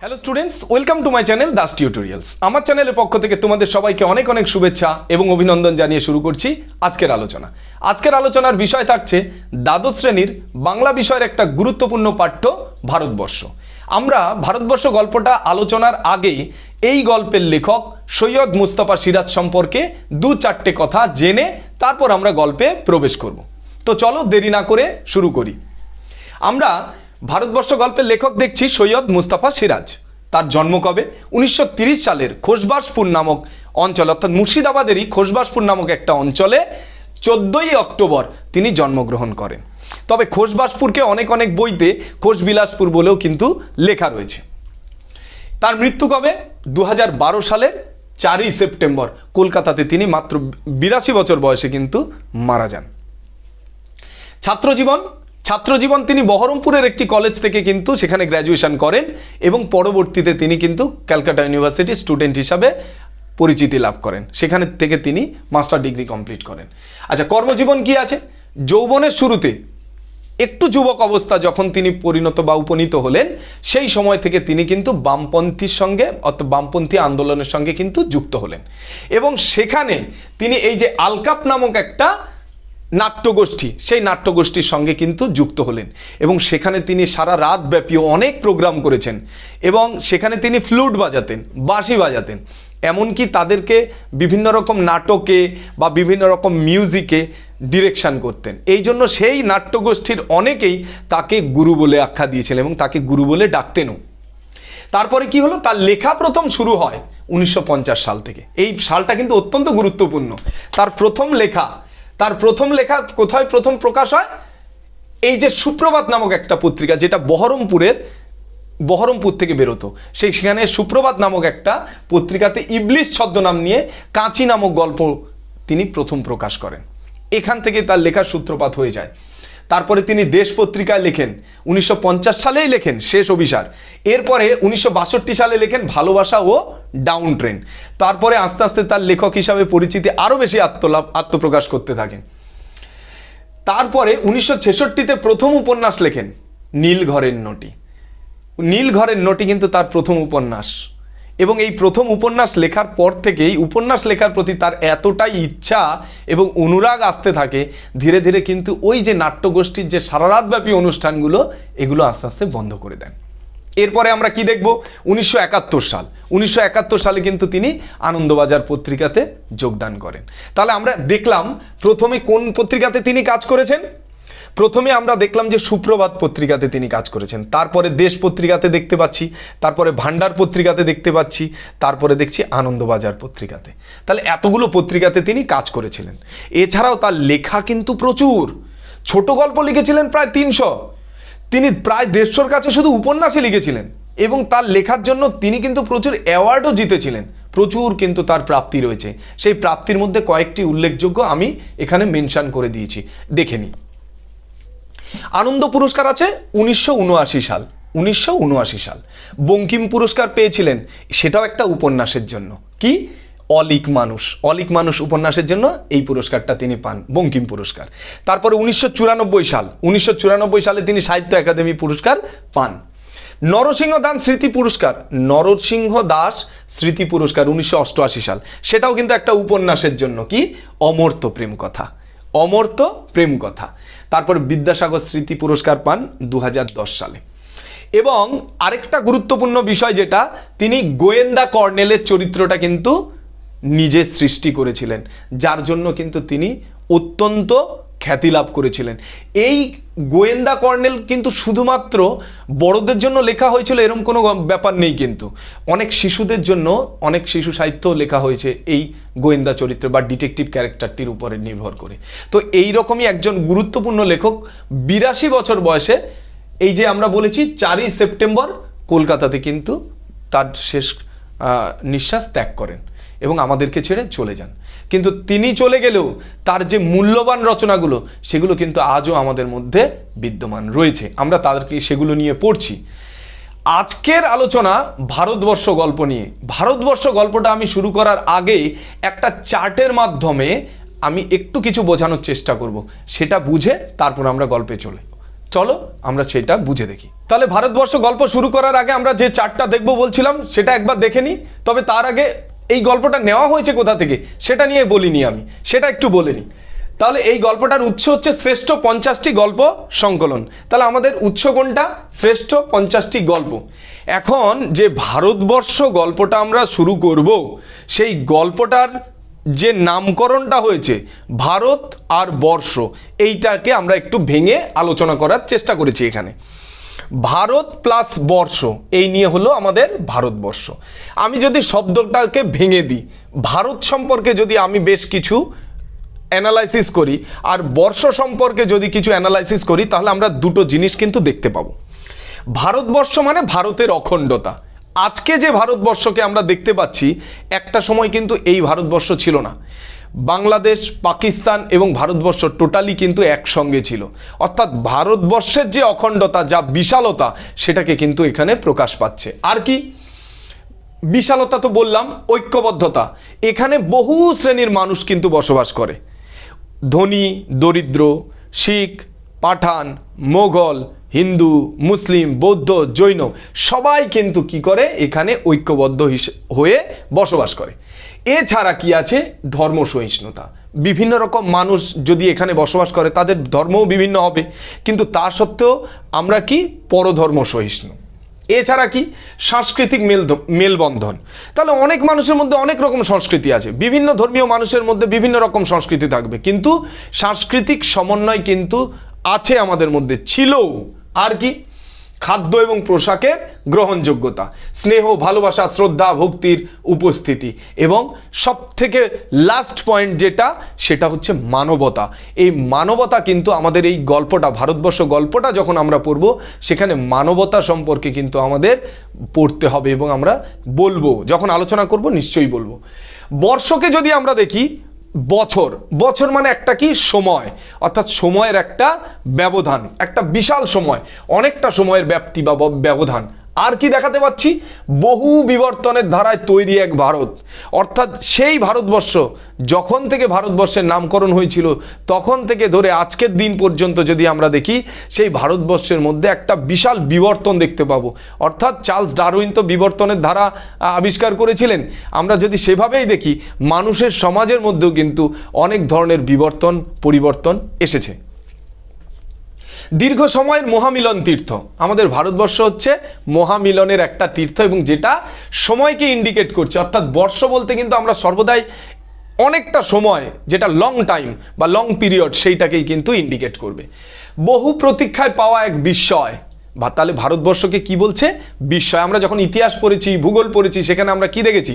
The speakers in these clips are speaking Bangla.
Hello students, welcome to my channel Das tutorials. আমার চ্যানেলের পক্ষ থেকে তোমাদের সবাইকে অনেক অনেক শুভেচ্ছা এবং অভিনন্দন জানিয়ে শুরু করছি আজকের আলোচনা। আজকের আলোচনার বিষয় থাকছে দ্বাদশ শ্রেণীর বাংলা বিষয়ের একটা গুরুত্বপূর্ণ পাঠ্য ভারতবর্ষ। আমরা ভারতবর্ষ গল্পটা আলোচনার আগে এই গল্পের লেখক সৈয়দ মুস্তাফা সিরাজ সম্পর্কে দু চারটে কথা জেনে তারপর আমরা গল্পে প্রবেশ করব। তো চলো দেরি না করে শুরু করি। আমরা ভারতবর্ষ গল্পের লেখক দেখছি সৈয়দ মুস্তাফা সিরাজ। তার জন্ম কবে? 1930 সালের খোসবাসপুর নামক অঞ্চল, অর্থাৎ মুর্শিদাবাদেরই খোসবাসপুর নামক একটা অঞ্চলে 14ই অক্টোবর তিনি জন্মগ্রহণ করেন। তবে খোসবাসপুরকে অনেক অনেক বইতে খোসবিলাসপুর বলেও কিন্তু লেখা রয়েছে। তার মৃত্যু কবে? 2012 সালের 4ই সেপ্টেম্বর কলকাতাতে তিনি মাত্র 82 বছর বয়সে কিন্তু মারা যান। ছাত্রজীবন তিনি বহরমপুরের একটি কলেজ থেকে কিন্তু সেখানে গ্র্যাজুয়েশন করেন এবং পরবর্তীতে তিনি কিন্তু ক্যালকাটা ইউনিভার্সিটির স্টুডেন্ট হিসাবে পরিচিতি লাভ করেন। সেখানে থেকে তিনি মাস্টার ডিগ্রি কমপ্লিট করেন। আচ্ছা, কর্মজীবন কি আছে? যৌবনের শুরুতে একটু যুবক অবস্থা যখন তিনি পরিণত বা উপনীত হলেন, সেই সময় থেকে তিনি কিন্তু বামপন্থীর সঙ্গে অর্থাৎ বামপন্থী আন্দোলনের সঙ্গে কিন্তু যুক্ত হলেন এবং সেখানে তিনি এই যে আলকাপ নামক একটা নাট্যগোষ্ঠী, সেই নাট্যগোষ্ঠীর সঙ্গে কিন্তু যুক্ত হলেন এবং সেখানে তিনি সারা রাত ব্যাপী অনেক প্রোগ্রাম করেছেন এবং সেখানে তিনি ফ্লুট বাজাতেন, বাঁশি বাজাতেন, এমনকি তাদেরকে বিভিন্ন রকম নাটকে বা বিভিন্ন রকম মিউজিকে ডিরেকশন করতেন। এই জন্য সেই নাট্যগোষ্ঠীর অনেকেই তাকে গুরু বলে আখ্যা দিয়েছিলেন এবং তাকে গুরু বলে ডাকতেনও। তারপরে কি হলো? তার লেখা প্রথম শুরু হয় 1950 সাল থেকে। এই সালটা কিন্তু অত্যন্ত গুরুত্বপূর্ণ। তার প্রথম লেখা কোথায় প্রথম প্রকাশ হয়? এই যে সুপ্রভাত নামক একটা পত্রিকা, যেটা বহরমপুর থেকে বেরোতো, সেখানে সুপ্রভাত নামক একটা পত্রিকাতে ইবলিশ ছদ্মনাম নিয়ে কাঁচি নামক গল্প তিনি প্রথম প্রকাশ করেন। এখান থেকে তার লেখার সূত্রপাত হয়ে যায়। তারপরে তিনি দেশ পত্রিকায় লেখেন, 1950 সালেই লেখেন শেষ অভিসার। এরপরে 1962 সালে লেখেন ভালোবাসা ও ডাউন ট্রেন। তারপরে আস্তে আস্তে তার লেখক হিসাবে পরিচিতি আরও বেশি আত্মপ্রকাশ করতে থাকেন। তারপরে 1966-তে প্রথম উপন্যাস লেখেন নীলঘরের নটি কিন্তু তার প্রথম উপন্যাস এবং এই প্রথম উপন্যাস লেখার পর থেকেই উপন্যাস লেখার প্রতি তার এতটাই ইচ্ছা এবং অনুরাগ আসতে থাকে, ধীরে ধীরে কিন্তু ওই যে নাট্যগোষ্ঠীর যে সারারাতব্যাপী অনুষ্ঠানগুলো, এগুলো আস্তে আস্তে বন্ধ করে দেন। এরপরে আমরা কি দেখব? 1971 সালে কিন্তু তিনি আনন্দবাজার পত্রিকাতে যোগদান করেন। তাহলে আমরা দেখলাম প্রথমে কোন পত্রিকাতে তিনি কাজ করেছেন। প্রথমে আমরা দেখলাম যে সুপ্রভাত পত্রিকাতে তিনি কাজ করেছেন, তারপরে দেশ পত্রিকাতে দেখতে পাচ্ছি, তারপরে ভান্ডার পত্রিকাতে দেখতে পাচ্ছি, তারপরে দেখছি আনন্দবাজার পত্রিকাতে। তাহলে এতগুলো পত্রিকাতে তিনি কাজ করেছিলেন। এছাড়াও তার লেখা কিন্তু প্রচুর। ছোট গল্প লিখেছিলেন প্রায় 300, তিনি প্রায় 150-র কাছে শুধু উপন্যাসে লিখেছিলেন এবং তার লেখার জন্য তিনি কিন্তু প্রচুর অ্যাওয়ার্ডও জিতেছিলেন। প্রচুর কিন্তু তার প্রাপ্তি রয়েছে। সেই প্রাপ্তির মধ্যে কয়েকটি উল্লেখযোগ্য আমি এখানে মেনশন করে দিয়েছি, দেখে নিই। আনন্দ পুরস্কার আছে 1979 সাল। বঙ্কিম পুরস্কার পেয়েছিলেন, সেটাও একটা উপন্যাসের জন্য। কি? অলিক মানুষ উপন্যাসের জন্য এই পুরস্কারটা তিনি পান, বঙ্কিম পুরস্কার। তারপরে 1994 সালে তিনি সাহিত্য একাডেমি পুরস্কার পান। নরসিংহ দাস স্মৃতি পুরস্কার 1988 সাল, সেটাও কিন্তু একটা উপন্যাসের জন্য। কি? অমর্ত্য প্রেম কথা। তারপরে বিদ্যাসাগর স্মৃতি পুরস্কার পান 2010 সালে। এবং আরেকটা গুরুত্বপূর্ণ বিষয় যেটা, তিনি গোয়েন্দা কর্নেলের চরিত্রটা কিন্তু নিজে সৃষ্টি করেছিলেন, যার জন্য কিন্তু তিনি অত্যন্ত খ্যাতি লাভ করেছিলেন। এই গোয়েন্দা কর্নেল কিন্তু শুধুমাত্র বড়দের জন্য লেখা হয়েছিল এরকম কোনো ব্যাপার নেই, কিন্তু অনেক শিশুদের জন্য অনেক শিশু সাহিত্য লেখা হয়েছে এই গোয়েন্দা চরিত্র বা ডিটেকটিভ ক্যারেক্টারটির উপরে নির্ভর করে। তো এই রকমই একজন গুরুত্বপূর্ণ লেখক 82 বছর বয়সে, এই যে আমরা বলেছি 4ই সেপ্টেম্বর কলকাতাতে কিন্তু তার শেষ নিঃশ্বাস ত্যাগ করেন এবং আমাদেরকে ছেড়ে চলে যান। কিন্তু তিনি চলে গেলেও তার যে মূল্যবান রচনাগুলো, সেগুলো কিন্তু আজও আমাদের মধ্যে বিদ্যমান রয়েছে। আমরা তাদেরকে সেগুলো নিয়ে পড়ছি। আজকের আলোচনা ভারতবর্ষ গল্প নিয়ে। ভারতবর্ষ গল্পটা আমি শুরু করার আগে একটা চার্টের মাধ্যমে আমি একটু কিছু বোঝানোর চেষ্টা করব, সেটা বুঝে তারপর আমরা গল্পে চলো আমরা সেটা বুঝে দেখি। তাহলে ভারতবর্ষ গল্প শুরু করার আগে আমরা যে চার্টটা দেখবো বলছিলাম সেটা একবার দেখে নিই। তবে তার আগে এই গল্পটা নেওয়া হয়েছে কোথা থেকে সেটা নিয়ে বলিনি আমি, সেটা একটু বলে নিই। তাহলে এই গল্পটার উৎস হচ্ছে শ্রেষ্ঠ 50টি গল্প সংকলন। তাহলে আমাদের উৎস কোনটা? শ্রেষ্ঠ 50টি গল্প। এখন যে ভারতবর্ষ গল্পটা আমরা শুরু করব, সেই গল্পটার যে নামকরণটা হয়েছে ভারত আর বর্ষ, এইটাকে আমরা একটু ভেঙে আলোচনা করার চেষ্টা করেছি এখানে। ভারত প্লাস বর্ষ এই নিয়ে হলো আমাদের ভারতবর্ষ। আমি যদি শব্দটাকে ভেঙে দিই, ভারত সম্পর্কে যদি আমি বেশ কিছু অ্যানালাইসিস করি আর বর্ষ সম্পর্কে যদি কিছু অ্যানালাইসিস করি, তাহলে আমরা দুটো জিনিস কিন্তু দেখতে পাবো। ভারতবর্ষ মানে ভারতের অখণ্ডতা। আজকে যে ভারতবর্ষকে আমরা দেখতে পাচ্ছি, একটা সময় কিন্তু এই ভারতবর্ষ ছিল না। বাংলাদেশ, পাকিস্তান এবং ভারতবর্ষ টোটালি কিন্তু একসঙ্গে ছিল। অর্থাৎ ভারতবর্ষের যে অখণ্ডতা, যা বিশালতা, সেটাকে কিন্তু এখানে প্রকাশ পাচ্ছে। আর কি বিশালতা? তো বললাম, ঐক্যবদ্ধতা। এখানে বহু শ্রেণীর মানুষ কিন্তু বসবাস করে। ধনী, দরিদ্র, শিখ, পাঠান, মোগল, হিন্দু, মুসলিম, বৌদ্ধ, জৈন সবাই কিন্তু কি করে এখানে ঐক্যবদ্ধ হয়ে বসবাস করে। এছাড়া কি আছে? ধর্ম সহিষ্ণুতা। বিভিন্ন রকম মানুষ যদি এখানে বসবাস করে, তাদের ধর্মও বিভিন্ন হবে, কিন্তু তা সত্ত্বেও আমরা কি পরধর্ম সহিষ্ণু। এছাড়া কি? সাংস্কৃতিক মেলবন্ধন। তাহলে অনেক মানুষের মধ্যে অনেক রকম সংস্কৃতি আছে, বিভিন্ন ধর্মীয় মানুষের মধ্যে বিভিন্ন রকম সংস্কৃতি থাকবে, কিন্তু সাংস্কৃতিক সমন্বয় কিন্তু আছে আমাদের মধ্যে, ছিল। আর কি? খাদ্য এবং পোশাকের গ্রহণযোগ্যতা, স্নেহ, ভালোবাসা, শ্রদ্ধা, ভক্তির উপস্থিতি, এবং সব থেকে লাস্ট পয়েন্ট যেটা, সেটা হচ্ছে মানবতা। এই মানবতা কিন্তু আমাদের এই গল্পটা, ভারতবর্ষ গল্পটা যখন আমরা পড়ব, সেখানে মানবতা সম্পর্কে কিন্তু আমাদের পড়তে হবে এবং আমরা বলবো, যখন আলোচনা করব নিশ্চয়ই বলবো। বর্ষকে যদি আমরা দেখি, বছর, বছর মানে একটা কি? সময়, অর্থাৎ সময়ের একটা ব্যবধান, একটা বিশাল সময়, অনেকটা সময়ের ব্যাপ্তি বা ব্যবধান। আর কি দেখাতে পাচ্ছি? বহু বিবর্তনের ধারায় তৈরি এক ভারত। অর্থাৎ সেই ভারতবর্ষ যখন থেকে ভারতবর্ষের নামকরণ হয়েছিল, তখন থেকে ধরে আজকের দিন পর্যন্ত যদি আমরা দেখি, সেই ভারতবর্ষের মধ্যে একটা বিশাল বিবর্তন দেখতে পাবো। অর্থাৎ চার্লস ডারউইন তো বিবর্তনের ধারা আবিষ্কার করেছিলেন। আমরা যদি সেভাবেই দেখি, মানুষের সমাজের মধ্যেও কিন্তু অনেক ধরনের পরিবর্তন এসেছে। দীর্ঘ সময়ের মহামিলন তীর্থ। আমাদের ভারতবর্ষ হচ্ছে মহামিলনের একটা তীর্থ, এবং যেটা সময়কে ইন্ডিকেট করছে। অর্থাৎ বর্ষ বলতে কিন্তু আমরা সর্বদাই অনেকটা সময়, যেটা লং টাইম বা লং পিরিয়ড, সেইটাকেই কিন্তু ইন্ডিকেট করবে। বহু প্রতীক্ষায় পাওয়া এক বিস্ময়। বা তাহলে ভারতবর্ষকে কি বলছে? বিস্ময়। আমরা যখন ইতিহাস পড়েছি, ভূগোল পড়েছি, সেখানে আমরা কি দেখেছি?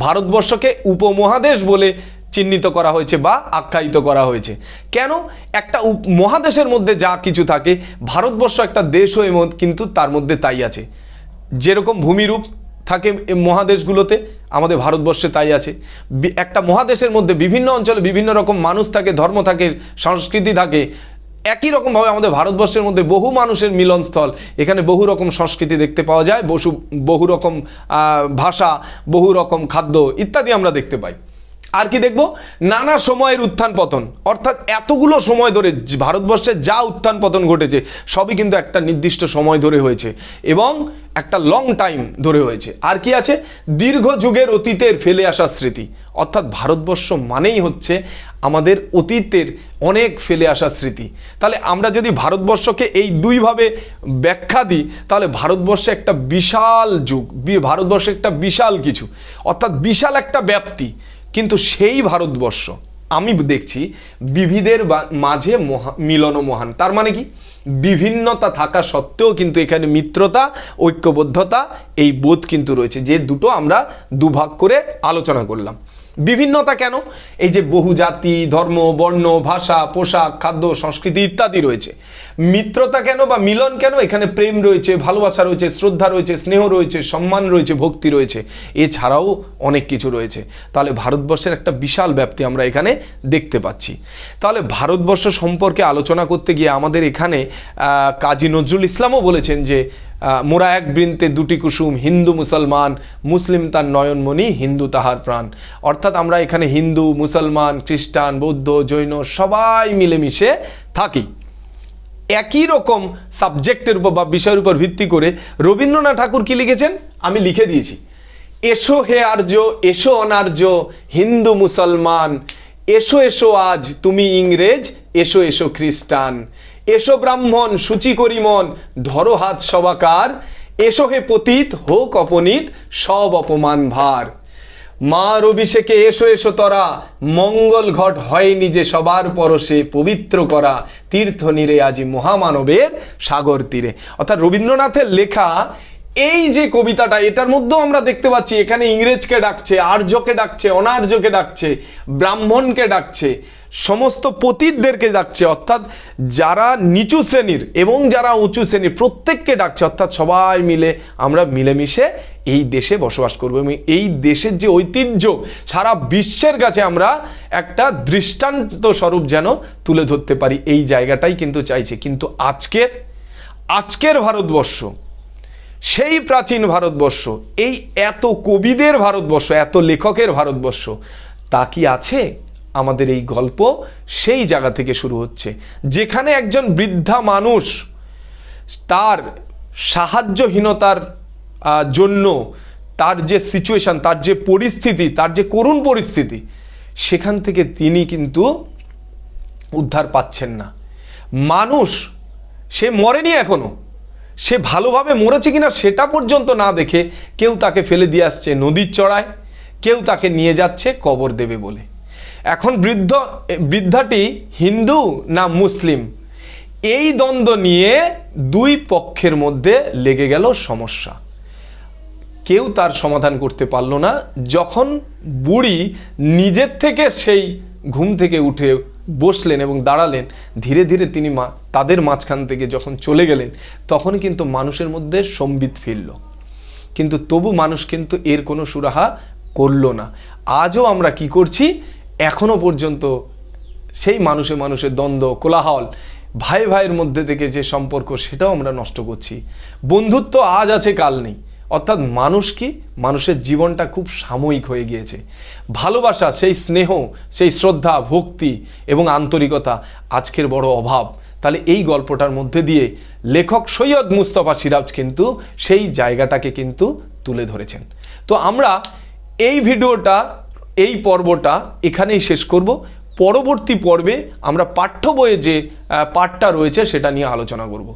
ভারতবর্ষকে উপমহাদেশ বলে চিহ্নিত করা হয়েছে বা আখ্যায়িত করা হয়েছে। কেন? একটা মহাদেশের মধ্যে যা কিছু থাকে, ভারতবর্ষ একটা দেশ হয়ে কিন্তু তার মধ্যে তাই আছে। যেরকম ভূমিরূপ থাকে মহাদেশগুলোতে, আমাদের ভারতবর্ষে তাই আছে। একটা মহাদেশের মধ্যে বিভিন্ন অঞ্চলে বিভিন্ন রকম মানুষ থাকে, ধর্ম থাকে, সংস্কৃতি থাকে। একই রকমভাবে আমাদের ভারতবর্ষের মধ্যে বহু মানুষের মিলনস্থল, এখানে বহু রকম সংস্কৃতি দেখতে পাওয়া যায়, বহু রকম ভাষা, বহু রকম খাদ্য ইত্যাদি আমরা দেখতে পাই। আর কি দেখব? নানা সময়ের উত্থান পতন। অর্থাৎ এতগুলো সময় ধরে ভারতবর্ষে যা উত্থান পতন ঘটেছে, সবই কিন্তু একটা নির্দিষ্ট সময় ধরে হয়েছে এবং একটা লং টাইম ধরে হয়েছে। আর কি আছে? দীর্ঘ যুগের অতীতের ফেলে আসা স্মৃতি। অর্থাৎ ভারতবর্ষ মানেই হচ্ছে আমাদের অতীতের অনেক ফেলে আসা স্মৃতি। তাহলে আমরা যদি ভারতবর্ষকে এই দুইভাবে ব্যাখ্যা দিই, তাহলে ভারতবর্ষে একটা বিশাল যুগ, ভারতবর্ষে একটা বিশাল কিছু, অর্থাৎ বিশাল একটা ব্যাপ্তি। কিন্তু সেই ভারতবর্ষ আমি দেখছি বিবিধের মাঝে মিলন মহান। তার মানে কি? বিভিন্নতা থাকা সত্ত্বেও কিন্তু এখানে মিত্রতা, ঐক্যবদ্ধতা, এই বোধ কিন্তু রয়েছে, যে দুটো আমরা দুভাগ করে আলোচনা করলাম। বিভিন্নতা কেন? এই যে বহু জাতি, ধর্ম, বর্ণ, ভাষা, পোশাক, খাদ্য, সংস্কৃতি ইত্যাদি রয়েছে। মিত্রতা কেন বা মিলন কেন? এখানে প্রেম রয়েছে, ভালোবাসা রয়েছে, শ্রদ্ধা রয়েছে, স্নেহ রয়েছে, সম্মান রয়েছে, ভক্তি রয়েছে, এছাড়াও অনেক কিছু রয়েছে। তাহলে ভারতবর্ষের একটা বিশাল ব্যাপ্তি আমরা এখানে দেখতে পাচ্ছি। তাহলে ভারতবর্ষ সম্পর্কে আলোচনা করতে গিয়ে আমাদের এখানে কাজী নজরুল ইসলামও বলেছেন যে, মোরা এক বৃন্তে দুটি কুসুম, হিন্দু মুসলমান, মুসলিম তার নয়নমণি, হিন্দু তাহার প্রাণ। অর্থাৎ আমরা এখানে হিন্দু, মুসলমান, খ্রিস্টান, বৌদ্ধ, জৈন সবাই মিলেমিশে থাকি। একই রকম সাবজেক্টের উপর বা বিষয়ের উপর ভিত্তি করে রবীন্দ্রনাথ ঠাকুর কি লিখেছেন আমি লিখে দিয়েছি। এসো হে আর্য, এসো অনার্য, হিন্দু মুসলমান, এসো এসো আজ তুমি ইংরেজ, এসো এসো খ্রিস্টান, এসো ব্রাহ্মণ সূচি করি মন, ধরো হাত সবাকার, এসো হে পতিত হোক অপনীত, সব অপমান ভার, মার অভিষেকে এসো এসো তরা, মঙ্গল ঘট হয় নিজে সবার পরশে, পবিত্র করা তীর্থ নীরে আজি মহামানবের সাগর তীরে। অর্থাৎ রবীন্দ্রনাথের লেখা এই যে কবিতাটা, এটার মধ্যেও আমরা দেখতে পাচ্ছি এখানে ইংরেজকে ডাকছে, আর্যকে ডাকছে, অনার্যকে ডাকছে, ব্রাহ্মণকে ডাকছে, সমস্ত পতিতদেরকে ডাকছে, অর্থাৎ যারা নিচু শ্রেণীর এবং যারা উঁচু শ্রেণীর প্রত্যেককে ডাকছে। অর্থাৎ সবাই মিলে আমরা মিলেমিশে এই দেশে বসবাস করব এবং এই দেশের যে ঐতিহ্য সারা বিশ্বের কাছে আমরা একটা দৃষ্টান্ত স্বরূপ যেন তুলে ধরতে পারি, এই জায়গাটাই কিন্তু চাইছে। কিন্তু আজকের ভারতবর্ষ, সেই প্রাচীন ভারতবর্ষ, এই এত কবিদের ভারতবর্ষ, এত লেখকের ভারতবর্ষ, তা কি আছে? আমাদের এই গল্প সেই জায়গা থেকে শুরু হচ্ছে, যেখানে একজন বৃদ্ধা মানুষ তার সাহায্যহীনতার জন্য তার যে সিচুয়েশন, তার যে পরিস্থিতি, তার যে করুণ পরিস্থিতি, সেখান থেকে তিনি কিন্তু উদ্ধার পাচ্ছেন না। মানুষ সে মরেনি এখনো, সে ভালোভাবে মরেছে কিনা সেটা পর্যন্ত না দেখে কেউ তাকে ফেলে দিয়ে আসছে নদীর চড়ায়, কেউ তাকে নিয়ে যাচ্ছে কবর দেবে বলে। এখন বৃদ্ধাটি হিন্দু না মুসলিম, এই দ্বন্দ্ব নিয়ে দুই পক্ষের মধ্যে লেগে গেল সমস্যা। কেউ তার সমাধান করতে পারল না। যখন বুড়ি নিজের থেকে সেই ঘুম থেকে উঠে বসলেন এবং দাঁড়ালেন, ধীরে ধীরে তিনি তাদের মাঝখান থেকে যখন চলে গেলেন, তখন কিন্তু মানুষের মধ্যে সম্বিত ফিরল। কিন্তু তবু মানুষ কিন্তু এর কোনো সুরাহা করল না। আজও আমরা কি করছি? এখনো পর্যন্ত সেই মানুষের দ্বন্দ্ব, কোলাহল, ভাই ভাইয়ের মধ্যে থেকে যে সম্পর্ক, সেটাও আমরা নষ্ট করছি। বন্ধুত্ব আজ আছে কাল নেই। অর্থাৎ মানুষের জীবনটা খুব সাময়িক হয়ে গিয়েছে। ভালোবাসা, সেই স্নেহ, সেই শ্রদ্ধা, ভক্তি এবং আন্তরিকতা আজকের বড় অভাব। তাহলে এই গল্পটার মধ্যে দিয়ে লেখক সৈয়দ মুস্তফা সিরাজ কিন্তু সেই জায়গাটাকে কিন্তু তুলে ধরেছেন। তো আমরা এই ভিডিওটা, এই পর্বটা এখানেই শেষ করব। পরবর্তী পর্বে আমরা পাঠ্য বইয়ে যে পাঠটা রয়েছে সেটা নিয়ে আলোচনা করব।